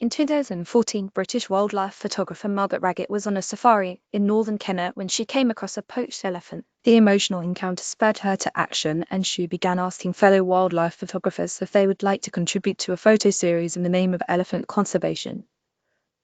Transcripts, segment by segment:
In 2014, British wildlife photographer Margaret Raggett was on a safari in northern Kenya when she came across a poached elephant. The emotional encounter spurred her to action, and she began asking fellow wildlife photographers if they would like to contribute to a photo series in the name of elephant conservation.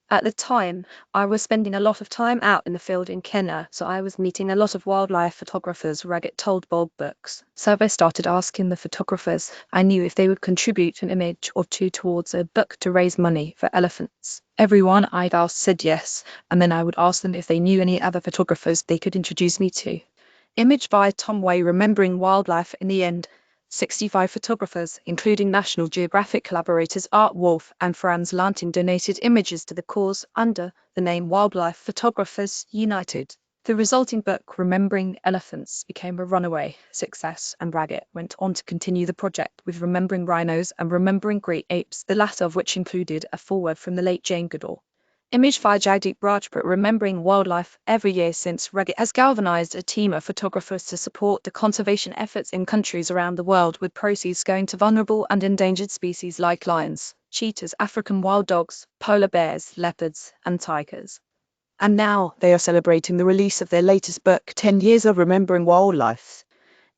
At the time, I was spending a lot of time out in the field in Kenya, so I was meeting a lot of wildlife photographers, Raggett told Bob Books. So I started asking the photographers I knew if they would contribute an image or two towards a book to raise money for elephants. Everyone I'd asked said yes, and then I would ask them if they knew any other photographers they could introduce me to. Image by Tom Way, Remembering Wildlife. In the end, 65 photographers, including National Geographic collaborators Art Wolf and Franz Lantin, donated images to the cause under the name Wildlife Photographers United. The resulting book, Remembering Elephants, became a runaway success, and Raggett went on to continue the project with Remembering Rhinos and Remembering Great Apes, the latter of which included a foreword from the late Jane Goodall. Image by Jagdeep Rajput, Remembering Wildlife. Every year since, Raggett has galvanized a team of photographers to support the conservation efforts in countries around the world, with proceeds going to vulnerable and endangered species like lions, cheetahs, African wild dogs, polar bears, leopards, and tigers. And now they are celebrating the release of their latest book, 10 Years of Remembering Wildlife.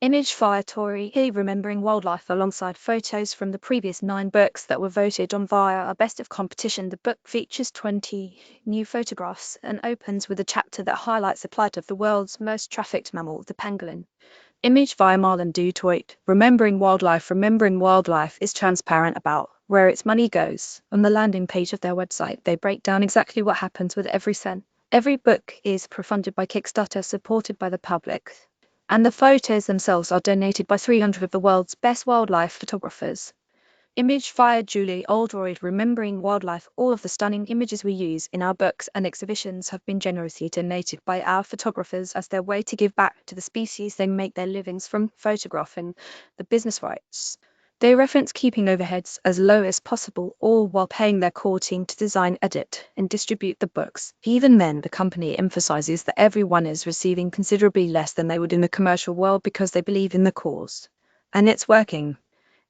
Image by Tori He, Remembering Wildlife, alongside photos from the previous 9 books that were voted on via a best of competition. The book features 20 new photographs and opens with a chapter that highlights the plight of the world's most trafficked mammal, the pangolin. Image by Marlon Dutoit, Remembering Wildlife. Remembering Wildlife is transparent about where its money goes. On the landing page of their website, they break down exactly what happens with every cent. Every book is funded by Kickstarter, supported by the public, and the photos themselves are donated by 300 of the world's best wildlife photographers. Image via Julie Oldroyd, Remembering Wildlife. All of the stunning images we use in our books and exhibitions have been generously donated by our photographers as their way to give back to the species they make their livings from photographing. The business rights. They reference keeping overheads as low as possible, all while paying their core team to design, edit, and distribute the books. Even then, the company emphasizes that everyone is receiving considerably less than they would in the commercial world because they believe in the cause. And it's working.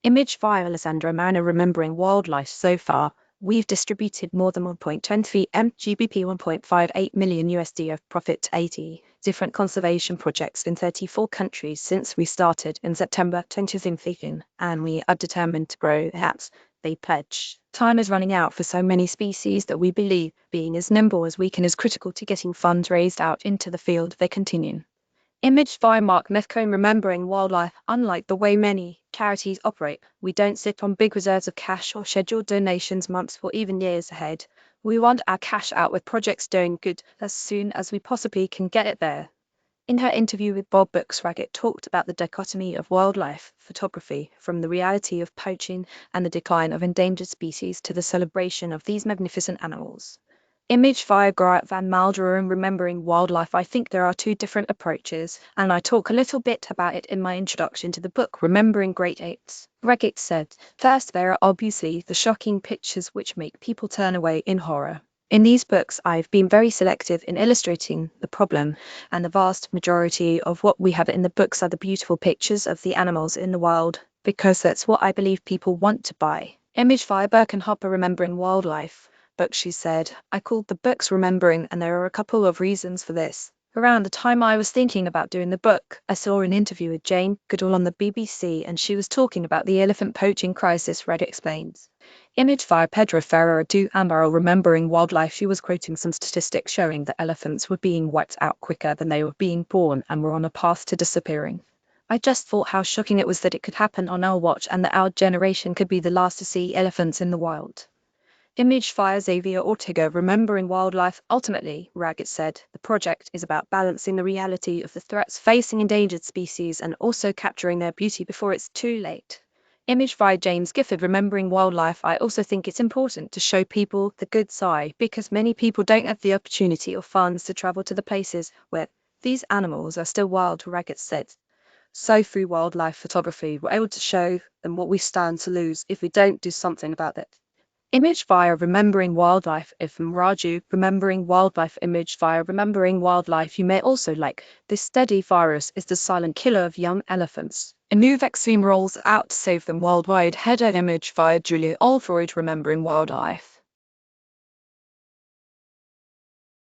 Image via Alessandra Manor, Remembering Wildlife. So far, we've distributed more than 1.23 M GBP, 1.58 million USD of profit to 80 different conservation projects in 34 countries since we started in September 2015, and we are determined to grow that. They pledge. Time is running out for so many species that we believe being as nimble as we can is critical to getting funds raised out into the field. They continue. Image by Mark Methcombe, Remembering Wildlife. Unlike the way many charities operate, we don't sit on big reserves of cash or schedule donations months or even years ahead. We want our cash out with projects doing good as soon as we possibly can get it there. In her interview with Bob Books, Raggett talked about the dichotomy of wildlife photography, from the reality of poaching and the decline of endangered species to the celebration of these magnificent animals. Image via Garrett Van Malderen, Remembering Wildlife. I think there are 2 different approaches, and I talk a little bit about it in my introduction to the book, Remembering Great Apes. Raggett said, first, there are obviously the shocking pictures which make people turn away in horror. In these books, I've been very selective in illustrating the problem, and the vast majority of what we have in the books are the beautiful pictures of the animals in the wild, because that's what I believe people want to buy. Image via Birkenhopper, Remembering Wildlife. Book, she said, I called the books Remembering, and there are a couple of reasons for this. Around the time I was thinking about doing the book, I saw an interview with Jane Goodall on the BBC, and she was talking about the elephant poaching crisis. Raggett explains. Image via Pedro Ferreira do Amaral, Remembering Wildlife. She was quoting some statistics showing that elephants were being wiped out quicker than they were being born and were on a path to disappearing. I just thought how shocking it was that it could happen on our watch and that our generation could be the last to see elephants in the wild. Image via Xavier Ortega, Remembering Wildlife. Ultimately, Raggett said, the project is about balancing the reality of the threats facing endangered species and also capturing their beauty before it's too late. Image via James Gifford, Remembering Wildlife. I also think it's important to show people the good side, because many people don't have the opportunity or funds to travel to the places where these animals are still wild, Raggett said. So through wildlife photography, we're able to show them what we stand to lose if we don't do something about it. Image via Remembering Wildlife from Raju, Remembering Wildlife. Image via Remembering Wildlife. You may also like, this deadly virus is the silent killer of young elephants. A new vaccine rolls out to save them worldwide. Header image via Julia Oldroyd, Remembering Wildlife.